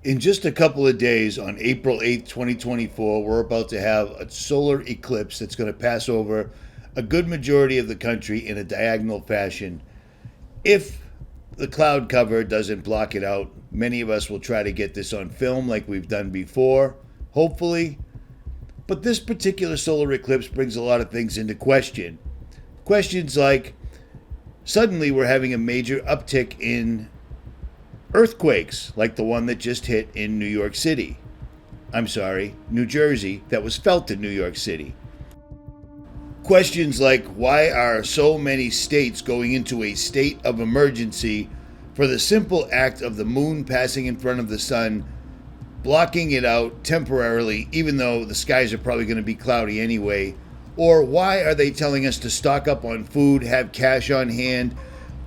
In just a couple of days, on April 8th, 2024, we're about to have a solar eclipse that's going to pass over a good majority of the country in a diagonal fashion. If the cloud cover doesn't block it out, many of us will try to get this on film like we've done before, hopefully. But this particular solar eclipse brings a lot of things into question. Questions like, suddenly we're having a major uptick in earthquakes, like the one that just hit in New York City. New Jersey, that was felt in New York City. Questions like, why are so many states going into a state of emergency for the simple act of the moon passing in front of the sun, blocking it out temporarily, even though the skies are probably going to be cloudy anyway? Or why are they telling us to stock up on food, have cash on hand,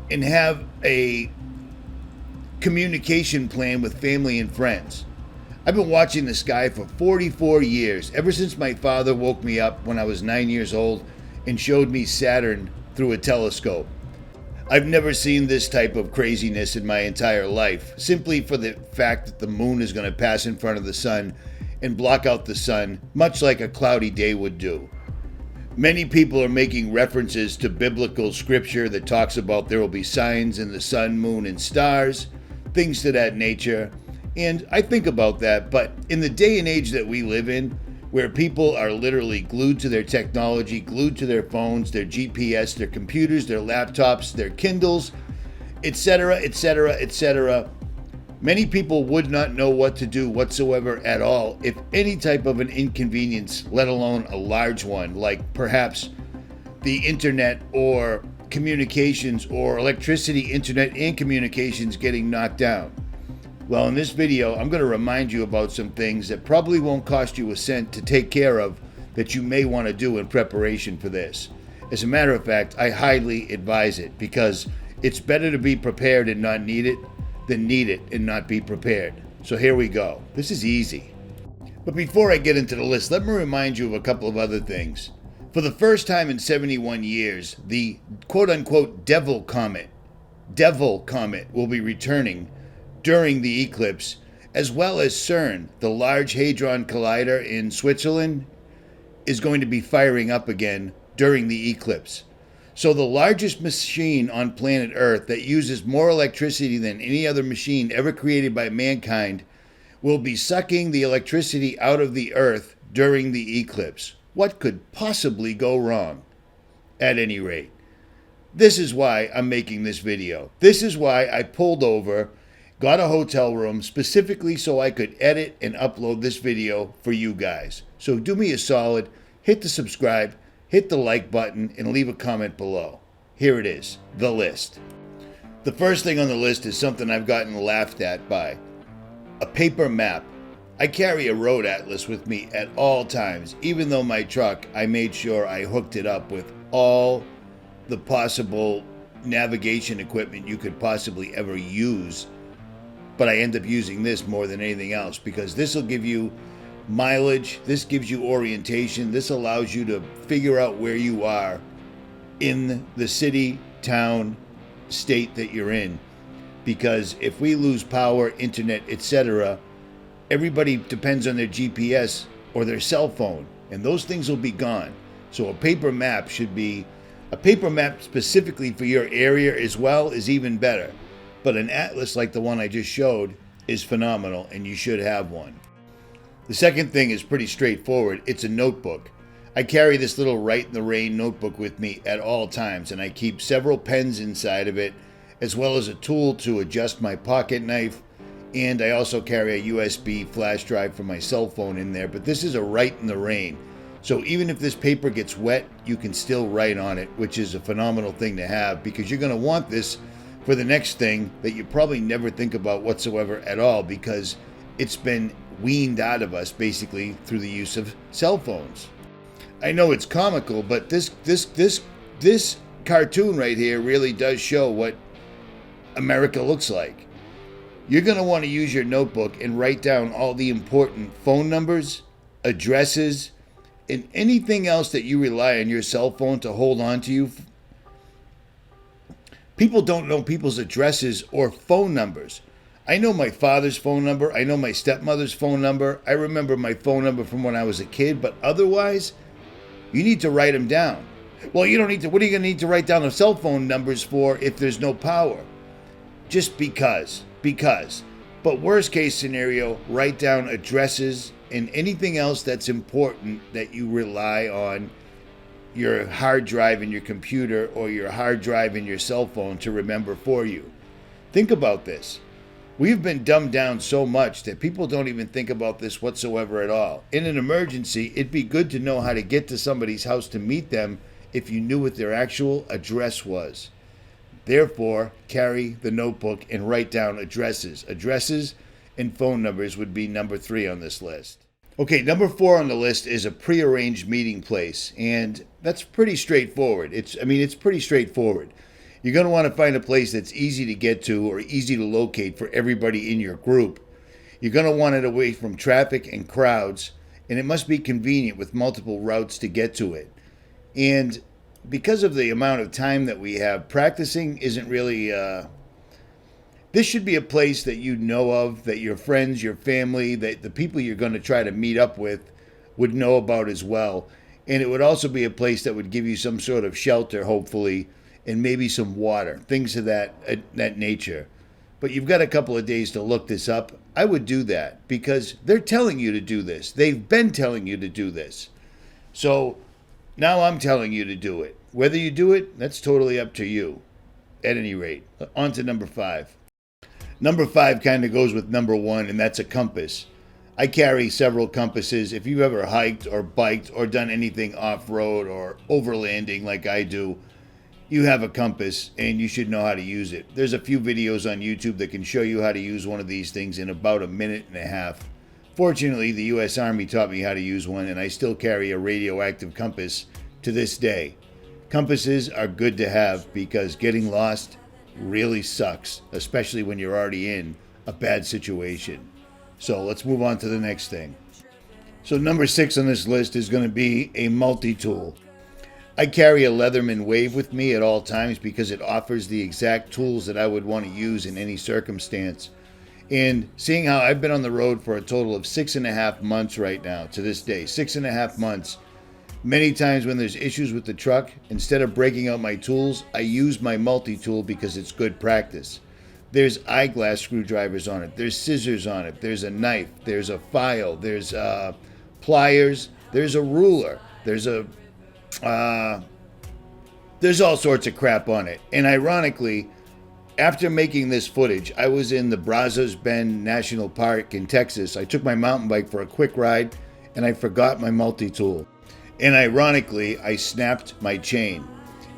and have a communication plan with family and friends? I've been watching the sky for 44 years, ever since my father woke me up when I was 9 years old and showed me Saturn through a telescope. I've never seen this type of craziness in my entire life, simply for the fact that the moon is going to pass in front of the sun and block out the sun, much like a cloudy day would do. Many people are making references to biblical scripture that talks about there will be signs in the sun, moon, and stars, things to that nature. And I think about that, but in the day and age that we live in, where people are literally glued to their technology, glued to their phones, their GPS, their computers, their laptops, their Kindles, etc., etc., etc., many people would not know what to do whatsoever at all if any type of an inconvenience, let alone a large one, like perhaps the internet or communications or electricity, internet, and communications getting knocked down. Well, in this video, I'm going to remind you about some things that probably won't cost you a cent to take care of that you may want to do in preparation for this. As a matter of fact, I highly advise it because it's better to be prepared and not need it than need it and not be prepared. So here we go. This is easy. But before I get into the list, let me remind you of a couple of other things. For the first time in 71 years, the quote-unquote devil comet will be returning during the eclipse, as well as CERN, the Large Hadron Collider in Switzerland, is going to be firing up again during the eclipse. So the largest machine on planet Earth that uses more electricity than any other machine ever created by mankind will be sucking the electricity out of the Earth during the eclipse. What could possibly go wrong? At any rate, this is why I'm making this video. This is why I pulled over, got a hotel room specifically so I could edit and upload this video for you guys. So do me a solid, hit the subscribe, hit the like button, and leave a comment below. Here it is, the list. The first thing on the list is something I've gotten laughed at by. A paper map. I carry a road atlas with me at all times. Even though my truck, I made sure I hooked it up with all the possible navigation equipment you could possibly ever use. But I end up using this more than anything else because this will give you mileage, this gives you orientation, this allows you to figure out where you are in the city, town, state that you're in. Because if we lose power, internet, etc., everybody depends on their GPS or their cell phone, and those things will be gone. So a paper map specifically for your area as well is even better. But an atlas like the one I just showed is phenomenal, and you should have one. The second thing is pretty straightforward. It's a notebook. I carry this little Write in the Rain notebook with me at all times, and I keep several pens inside of it, as well as a tool to adjust my pocket knife, and I also carry a USB flash drive for my cell phone in there. But this is a Write in the Rain. So even if this paper gets wet, you can still write on it, which is a phenomenal thing to have because you're going to want this for the next thing that you probably never think about whatsoever at all because it's been weaned out of us basically through the use of cell phones. I know it's comical, but this cartoon right here really does show what America looks like. You're going to want to use your notebook and write down all the important phone numbers, addresses, and anything else that you rely on your cell phone to hold on to you. People don't know people's addresses or phone numbers. I know my father's phone number. I know my stepmother's phone number. I remember my phone number from when I was a kid, but otherwise, you need to write them down. Well, you don't need to. What are you going to need to write down the cell phone numbers for if there's no power? Just because. But worst case scenario, write down addresses and anything else that's important that you rely on your hard drive in your computer or your hard drive in your cell phone to remember for you. Think about this. We've been dumbed down so much that people don't even think about this whatsoever at all. In an emergency, it'd be good to know how to get to somebody's house to meet them if you knew what their actual address was. Therefore, carry the notebook and write down addresses. Addresses and phone numbers would be number 3 on this list. Okay, number 4 on the list is a prearranged meeting place, and that's pretty straightforward. It's pretty straightforward. You're going to want to find a place that's easy to get to or easy to locate for everybody in your group. You're going to want it away from traffic and crowds, and it must be convenient with multiple routes to get to it. And because of the amount of time that we have, practicing isn't really... This should be a place that you know of, that your friends, your family, that the people you're going to try to meet up with would know about as well. And it would also be a place that would give you some sort of shelter, hopefully, and maybe some water, things of that nature. But you've got a couple of days to look this up. I would do that because they're telling you to do this. They've been telling you to do this. So now I'm telling you to do it. Whether you do it, that's totally up to you. At any rate, on to number 5. Number 5 kind of goes with number 1, and that's a compass. I carry several compasses. If you've ever hiked or biked or done anything off-road or overlanding like I do, you have a compass and you should know how to use it. There's a few videos on YouTube that can show you how to use one of these things in about a minute and a half. Fortunately, the U.S. Army taught me how to use one, and I still carry a radioactive compass to this day. Compasses are good to have because getting lost really sucks, especially when you're already in a bad situation. So let's move on to the next thing. So number 6 on this list is going to be a multi-tool. I carry a Leatherman Wave with me at all times because it offers the exact tools that I would want to use in any circumstance. And seeing how I've been on the road for a total of 6.5 months right now to this day, 6.5 months, many times when there's issues with the truck, instead of breaking out my tools, I use my multi-tool because it's good practice. There's eyeglass screwdrivers on it. There's scissors on it. There's a knife. There's a file. There's pliers. There's a ruler. There's all sorts of crap on it. And ironically, after making this footage, I was in the Brazos Bend National Park in Texas. I took my mountain bike for a quick ride, and I forgot my multi-tool. And ironically, I snapped my chain.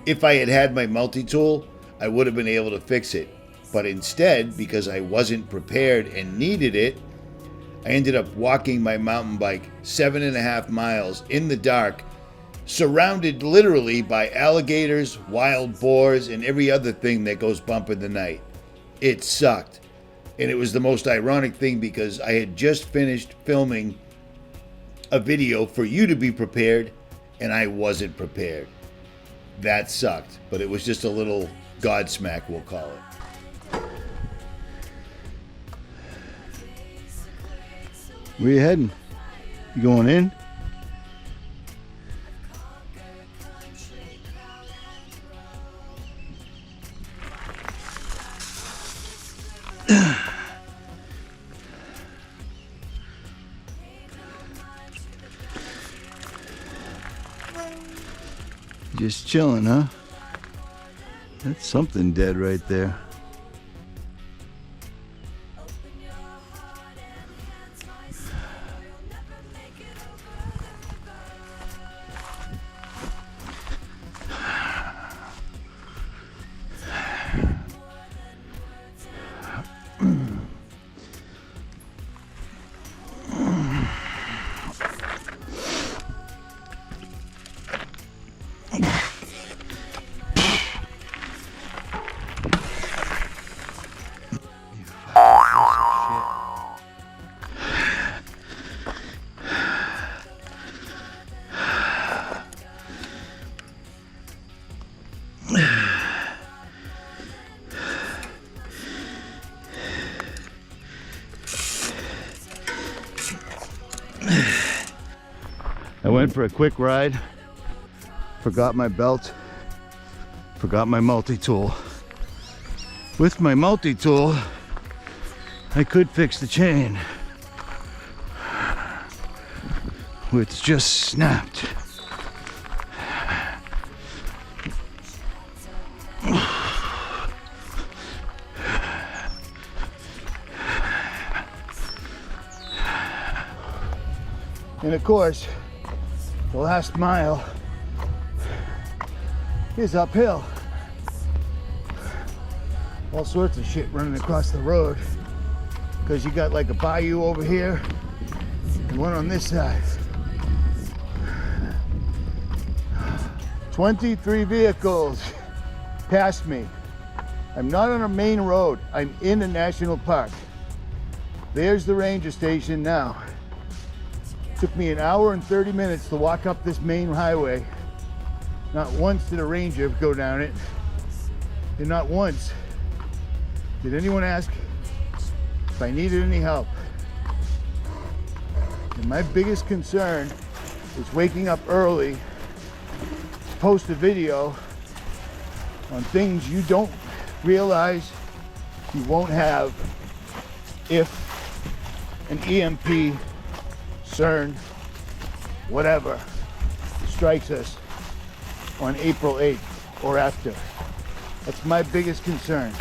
If I had had my multi-tool, I would have been able to fix it. But instead, because I wasn't prepared and needed it, I ended up walking my mountain bike 7.5 miles in the dark, surrounded literally by alligators, wild boars, and every other thing that goes bump in the night. It sucked. And it was the most ironic thing because I had just finished filming a video for you to be prepared, and I wasn't prepared. That sucked, but it was just a little Godsmack, we'll call it. Where you heading? You going in? Just chilling, huh? That's something dead right there. I went for a quick ride, forgot my belt, forgot my multi-tool. With my multi-tool, I could fix the chain, which just snapped. And of course, the last mile is uphill. All sorts of shit running across the road because you got like a bayou over here and one on this side. 23 vehicles passed me. I'm not on a main road. I'm in a national park. There's the ranger station now. Took me an hour and 30 minutes to walk up this main highway. Not once did a ranger go down it. And not once did anyone ask if I needed any help. And my biggest concern is waking up early to post a video on things you don't realize you won't have if an EMP, CERN, whatever, strikes us on April 8th or after. That's my biggest concern.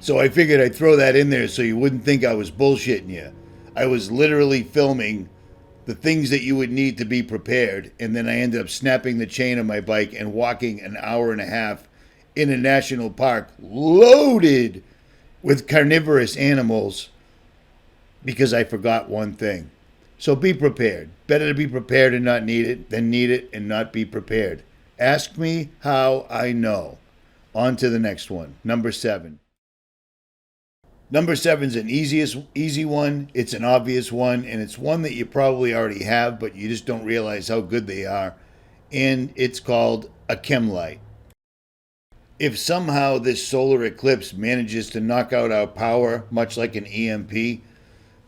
So I figured I'd throw that in there so you wouldn't think I was bullshitting you. I was literally filming the things that you would need to be prepared, and then I ended up snapping the chain of my bike and walking an hour and a half in a national park loaded with carnivorous animals because I forgot one thing. So be prepared. Better to be prepared and not need it than need it and not be prepared. Ask me how I know. On to the next one. Number 7. Number 7's an easy one. It's an obvious one, and it's one that you probably already have, but you just don't realize how good they are. And it's called a Chemlight. If somehow this solar eclipse manages to knock out our power, much like an EMP,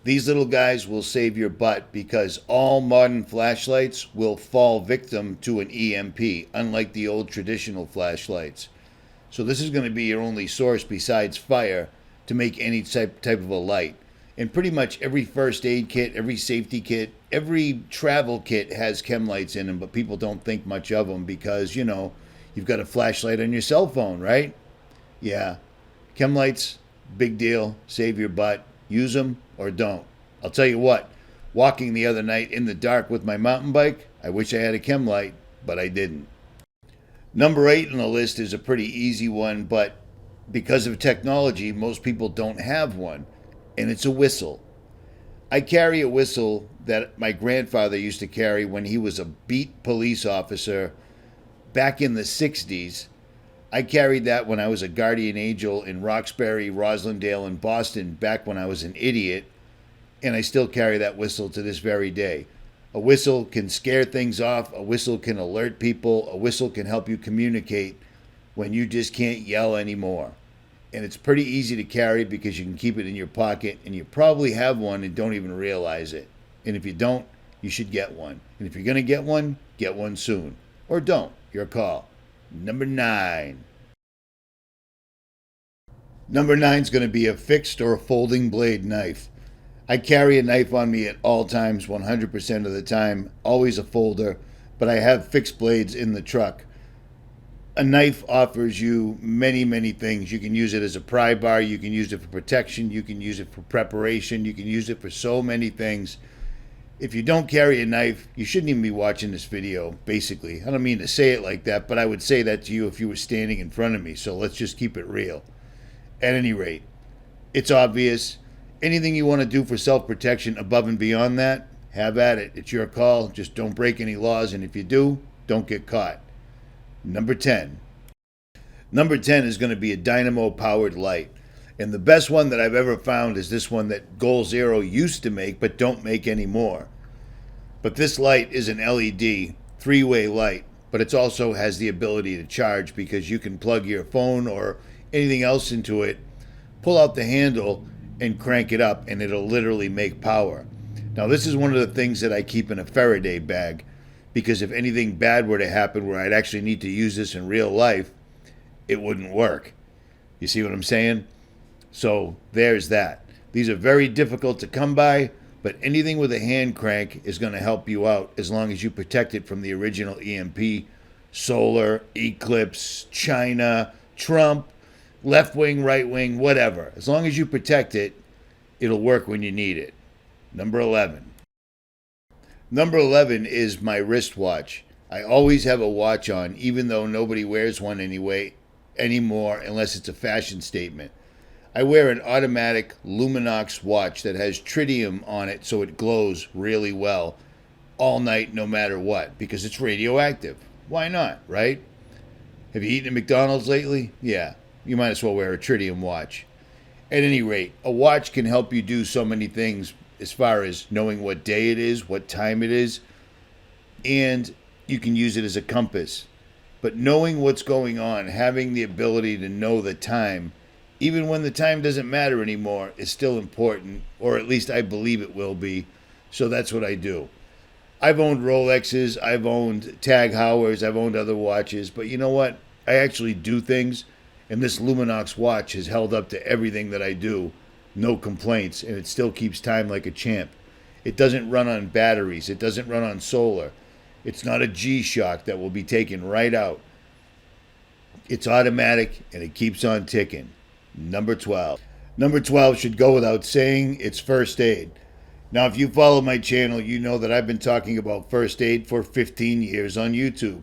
these little guys will save your butt because all modern flashlights will fall victim to an EMP, unlike the old traditional flashlights. So this is going to be your only source besides fire to make any type of a light. And pretty much every first aid kit, every safety kit, every travel kit has Chemlights in them, but people don't think much of them because, you know, you've got a flashlight on your cell phone, right? Yeah. Chemlights, big deal, save your butt. Use them or don't. I'll tell you what, walking the other night in the dark with my mountain bike, I wish I had a Chemlight, but I didn't. Number 8 on the list is a pretty easy one, but because of technology, most people don't have one, and it's a whistle. I carry a whistle that my grandfather used to carry when he was a beat police officer back in the 60s. I carried that when I was a guardian angel in Roxbury, Roslindale, and Boston back when I was an idiot, and I still carry that whistle to this very day. A whistle can scare things off, a whistle can alert people, a whistle can help you communicate when you just can't yell anymore. And it's pretty easy to carry because you can keep it in your pocket, and you probably have one and don't even realize it. And if you don't, you should get one. And if you're going to get one soon. Or don't. Your call. Number 9. Number 9 is going to be a fixed or a folding blade knife. I carry a knife on me at all times, 100% of the time, always a folder, but I have fixed blades in the truck. A knife offers you many, many things. You can use it as a pry bar, you can use it for protection, you can use it for preparation, you can use it for so many things. If you don't carry a knife, you shouldn't even be watching this video, basically. I don't mean to say it like that, but I would say that to you if you were standing in front of me, so let's just keep it real. At any rate, it's obvious. Anything you want to do for self-protection above and beyond that, have at it. It's your call. Just don't break any laws, and if you do, don't get caught. Number 10. Number 10 is going to be a dynamo-powered light. And the best one that I've ever found is this one that Goal Zero used to make, but don't make anymore. But this light is an LED, 3-way light, but it also has the ability to charge because you can plug your phone or anything else into it, pull out the handle, and crank it up, and it'll literally make power. Now, this is one of the things that I keep in a Faraday bag, because if anything bad were to happen where I'd actually need to use this in real life, it wouldn't work. You see what I'm saying? So there's that. These are very difficult to come by, but anything with a hand crank is going to help you out as long as you protect it from the original EMP, solar, Eclipse, China, Trump, left wing, right wing, whatever. As long as you protect it, it'll work when you need it. Number 11. Number 11 is my wristwatch. I always have a watch on, even though nobody wears one anymore unless it's a fashion statement. I wear an automatic Luminox watch that has tritium on it so it glows really well all night no matter what, because it's radioactive. Why not, right? Have you eaten at McDonald's lately? Yeah, you might as well wear a tritium watch. At any rate, a watch can help you do so many things as far as knowing what day it is, what time it is, and you can use it as a compass. But knowing what's going on, having the ability to know the time, even when the time doesn't matter anymore, is still important, or at least I believe it will be. So that's what I do. I've owned Rolexes, I've owned Tag Heuers, I've owned other watches, but you know what? I actually do things, and this Luminox watch has held up to everything that I do. No complaints, and it still keeps time like a champ. It doesn't run on batteries. It doesn't run on solar. It's not a G-Shock that will be taken right out. It's automatic, and it keeps on ticking. Number 12. Number 12 should go without saying. It's first aid. Now, if you follow my channel, you know that I've been talking about first aid for 15 years on YouTube.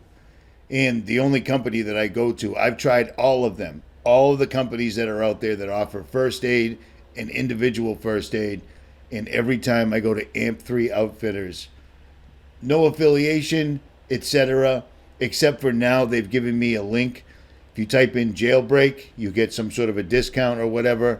And the only company that I go to, I've tried all of them. All of the companies that are out there that offer first aid and individual first aid. And every time I go to AMP3 Outfitters, no affiliation, etc. Except for now, they've given me a link. If you type in jailbreak, you get some sort of a discount or whatever.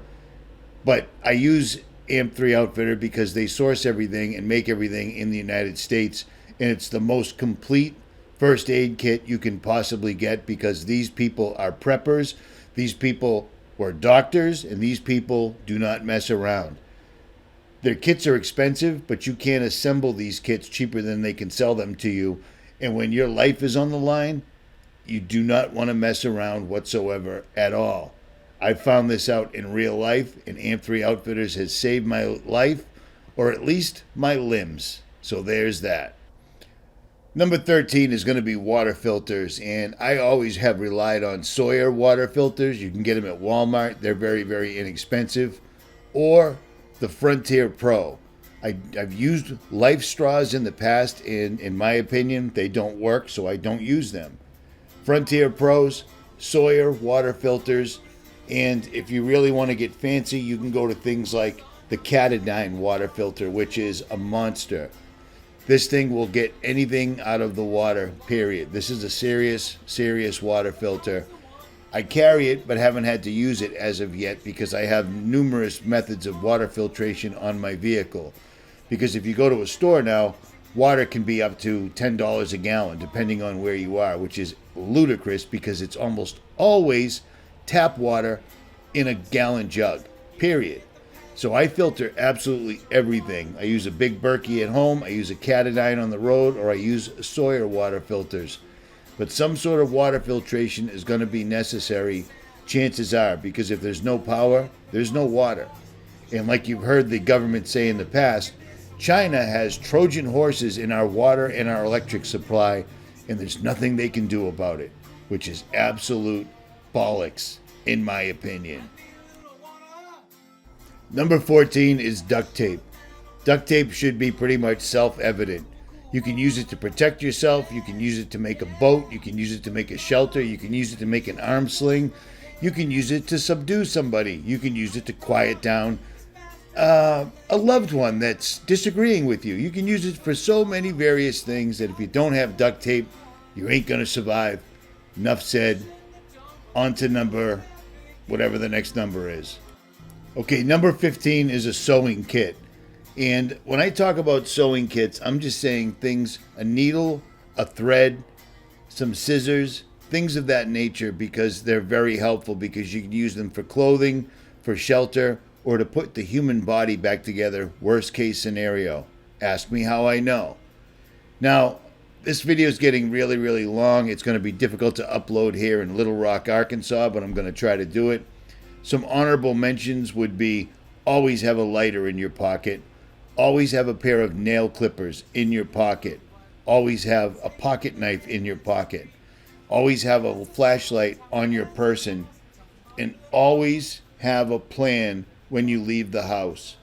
But I use AMP3 Outfitter because they source everything and make everything in the United States. And it's the most complete first aid kit you can possibly get, because these people are preppers. These people were doctors, and these people do not mess around. Their kits are expensive, but you can't assemble these kits cheaper than they can sell them to you. And when your life is on the line, you do not want to mess around whatsoever at all. I found this out in real life, and AMP3 Outfitters has saved my life, or at least my limbs. So there's that. Number 13 is going to be water filters, and I always have relied on Sawyer water filters. You can get them at Walmart. They're very, very inexpensive. Or the Frontier Pro. I've used Life straws in the past, and in my opinion, they don't work, so I don't use them. Frontier Pros, Sawyer water filters, and if you really want to get fancy, you can go to things like the Katadyn water filter, which is a monster. This thing will get anything out of the water, period. This is a serious, serious water filter. I carry it, but haven't had to use it as of yet because I have numerous methods of water filtration on my vehicle. Because if you go to a store now, water can be up to $10 a gallon, depending on where you are, which is ludicrous because it's almost always tap water in a gallon jug, period. So I filter absolutely everything. I use a big Berkey at home, I use a Katadyn on the road, or I use Sawyer water filters. But some sort of water filtration is going to be necessary, chances are, because if there's no power, there's no water. And like you've heard the government say in the past, China has Trojan horses in our water and our electric supply, and there's nothing they can do about it, which is absolute bollocks, in my opinion. Number 14 is duct tape. Duct tape should be pretty much self-evident. You can use it to protect yourself, you can use it to make a boat, you can use it to make a shelter, you can use it to make an arm sling, you can use it to subdue somebody, you can use it to quiet down a loved one that's disagreeing with you. You can use it for so many various things that if you don't have duct tape, you ain't gonna survive. Enough said. On to number, whatever the next number is. Okay, number 15 is a sewing kit. And when I talk about sewing kits, I'm just saying things, a needle, a thread, some scissors, things of that nature, because they're very helpful because you can use them for clothing, for shelter, or to put the human body back together, worst case scenario. Ask me how I know. Now, this video is getting really, really long. It's going to be difficult to upload here in Little Rock, Arkansas, but I'm going to try to do it. Some honorable mentions would be always have a lighter in your pocket. Always have a pair of nail clippers in your pocket. Always have a pocket knife in your pocket. Always have a flashlight on your person. And always have a plan when you leave the house.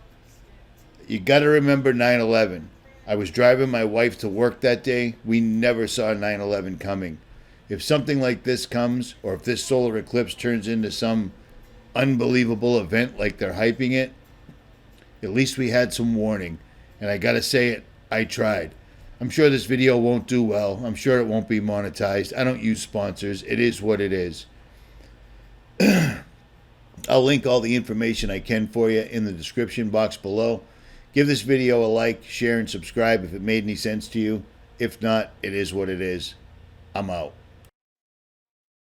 You got to remember 9/11. I was driving my wife to work that day. We never saw 9/11 coming. If something like this comes, or if this solar eclipse turns into some unbelievable event like they're hyping it, at least we had some warning. And I gotta say it, I tried. I'm sure this video won't do well. I'm sure it won't be monetized. I don't use sponsors. It is what it is. I'll link all the information I can for you in the description box below. Give this video a like, share, and subscribe if it made any sense to you. If not, it is what it is. I'm out.